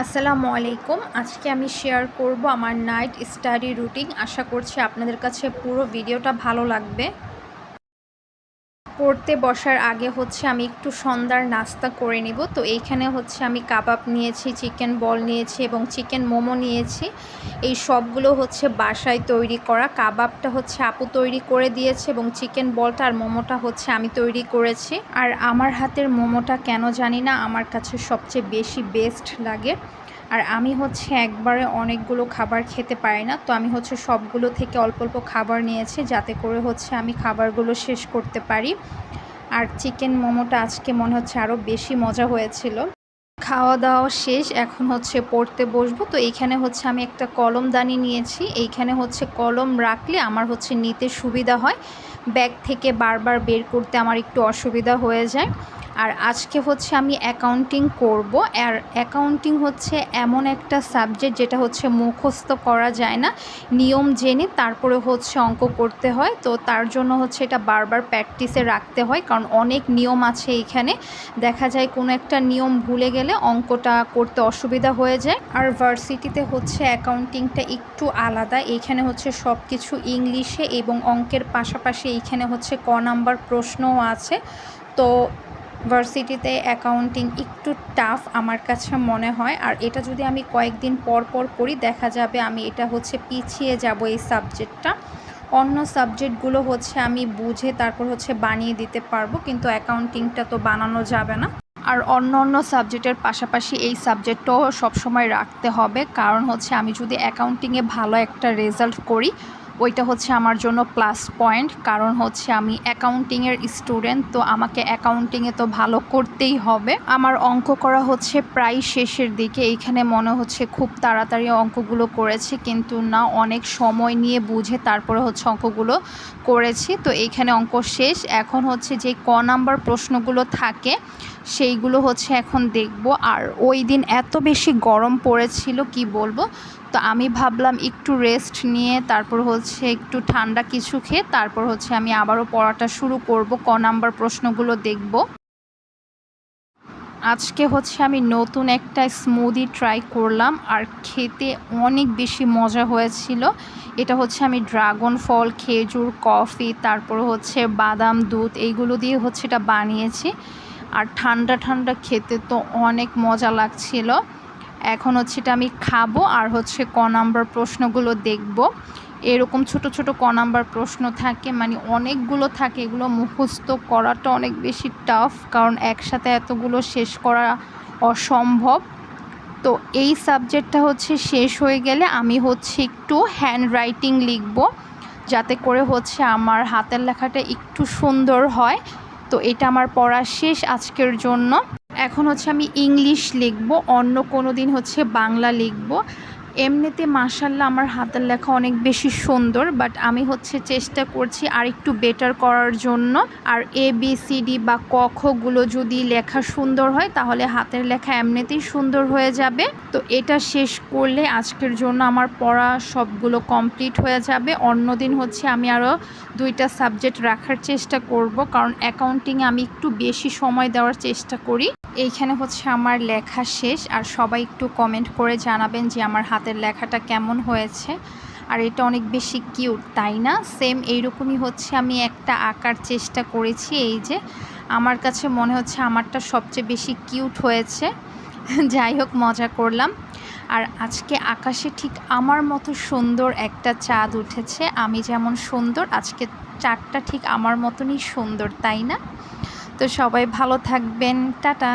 আসসালামু আলাইকুম। আজকে আমি শেয়ার করব আমার নাইট স্টাডি রুটিন। আশা করছি আপনাদের কাছে পুরো ভিডিওটা ভালো লাগবে। পড়তে বসার আগে আমি একটু সন্ধ্যার নাস্তা করে নিব। তো এইখানে আমি কাবাব নিয়েছি, চিকেন বল নিয়েছি এবং চিকেন মোমো নিয়েছি। এই সবগুলো বাসায় তৈরি করা। কাবাবটা আপু তৈরি করে দিয়েছে এবং চিকেন বলটা আর মোমোটা আমি তৈরি করেছি। আর আমার হাতের মোমোটা কেন জানি না আমার কাছে সবচেয়ে বেশি বেস্ট লাগে। আর আমি একবারে অনেকগুলো খাবার খেতে পারি না, তো আমি সবগুলো থেকে অল্প অল্প খাবার নিয়েছি যাতে করে আমি খাবারগুলো শেষ করতে পারি। আর চিকেন মোমোটা আজকে মনে হচ্ছে আরও বেশি মজা হয়েছিল। খাওয়া দাওয়া শেষ, এখন পড়তে বসবো। তো এইখানে আমি একটা কলমদানি নিয়েছি। এইখানে কলম রাখলে আমার নিতে সুবিধা হয়, ব্যাগ থেকে বারবার বের করতে আমার একটু অসুবিধা হয়ে যায়। আর আজকে আমি অ্যাকাউন্টিং করব। আর অ্যাকাউন্টিং এমন একটা সাবজেক্ট যেটা মুখস্থ করা যায় না, নিয়ম জেনে তারপরে অঙ্ক করতে হয়। তো তার জন্য এটা বারবার প্র্যাকটিসে রাখতে হয়, কারণ অনেক নিয়ম আছে এইখানে। দেখা যায় কোনো একটা নিয়ম ভুলে গেলে অঙ্কটা করতে অসুবিধা হয়ে যায়। আর ভার্সিটিতে অ্যাকাউন্টিংটা একটু আলাদা। এইখানে সব কিছু ইংলিশে এবং অঙ্কের পাশাপাশি এইখানে ক নাম্বার প্রশ্নও আছে। তো ভার্সিটিতে অ্যাকাউন্টিং একটু টাফ আমার কাছে মনে হয়। আর এটা যদি আমি কয়েকদিন পর পর করি, দেখা যাবে আমি এটা পিছিয়ে যাব এই সাবজেক্টটা। অন্য সাবজেক্টগুলো আমি বুঝে তারপর বানিয়ে দিতে পারবো, কিন্তু অ্যাকাউন্টিংটা তো বানানো যাবে না। আর অন্য অন্য সাবজেক্টের পাশাপাশি এই সাবজেক্টটাও সবসময় রাখতে হবে, কারণ আমি যদি অ্যাকাউন্টিংয়ে ভালো একটা রেজাল্ট করি, ওইটা আমার জন্য প্লাস পয়েন্ট। কারণ আমি অ্যাকাউন্টিংয়ের স্টুডেন্ট, তো আমাকে অ্যাকাউন্টিংয়ে তো ভালো করতেই হবে। আমার অঙ্ক করা প্রায় শেষের দিকে। এইখানে মনে খুব তাড়াতাড়ি অঙ্কগুলো করেছি, কিন্তু না, অনেক সময় নিয়ে বুঝে তারপরে অঙ্কগুলো করেছি। তো এইখানে অঙ্ক শেষ। এখন যে ক নাম্বার প্রশ্নগুলো থাকে সেইগুলো এখন দেখব। আর ওই দিন এত বেশি গরম পড়েছিল কি বলবো। তো আমি ভাবলাম একটু রেস্ট নিয়ে তারপর একটু ঠান্ডা কিছু খেয়ে তারপর আমি আবারও পড়াটা শুরু করব, ক নাম্বার প্রশ্নগুলো দেখব। আজকে আমি নতুন একটা স্মুদি ট্রাই করলাম, আর খেতে অনেক বেশি মজা হয়েছিল। এটা আমি ড্রাগন ফল, খেজুর, কফি, তারপর বাদাম, দুধ এইগুলো দিয়ে এটা বানিয়েছি। আর ঠান্ডা ঠান্ডা খেতে তো অনেক মজা লাগছিল। এখন এটা আমি খাবো আর ক নাম্বার প্রশ্নগুলো দেখব। এরকম ছোট ছোট ক নাম্বার প্রশ্ন থাকে, মানে অনেকগুলো থাকে। এগুলো মুখস্থ করাটা অনেক বেশি টাফ, কারণ একসাথে এতগুলো শেষ করা অসম্ভব। তো এই সাবজেক্টটা শেষ হয়ে গেলে আমি একটু হ্যান্ড রাইটিং লিখব, যাতে করে আমার হাতের লেখাটা একটু সুন্দর হয়। তো এটা আমার পড়া শেষ আজকের জন্য। এখন আমি ইংলিশ লিখব, অন্য কোনো দিন বাংলা লিখব। এমনিতে মাশাআল্লাহ আমার হাতের লেখা অনেক বেশি সুন্দর, বাট আমি চেষ্টা করছি আর একটু বেটার করার জন্য। আর ABCD বা ক খগুলো যদি লেখা সুন্দর হয় তাহলে হাতের লেখা এমনিতেই সুন্দর হয়ে যাবে। তো এটা শেষ করলে আজকের জন্য আমার পড়া সবগুলো কমপ্লিট হয়ে যাবে। অন্য দিন আমি আরও 2টা সাবজেক্ট রাখার চেষ্টা করব, কারণ অ্যাকাউন্টিংয়ে আমি একটু বেশি সময় দেওয়ার চেষ্টা করি। এইখানে আমার লেখা শেষ। আর সবাই একটু কমেন্ট করে জানাবেন যে আমার হাতের লেখাটা কেমন হয়েছে। আর এটা অনেক বেশি কিউট, তাই না? সেম এইরকমই আমি একটা আঁকার চেষ্টা করেছি। এই যে আমার কাছে মনে হচ্ছে আমারটা সবচেয়ে বেশি কিউট হয়েছে। যাই হোক, মজা করলাম। আর আজকে আকাশে ঠিক আমার মতো সুন্দর একটা চাঁদ উঠেছে। আমি যেমন সুন্দর, আজকে চাঁদটা ঠিক আমার মতনই সুন্দর, তাই না? তো সবাই ভালো থাকবেন, টাটা।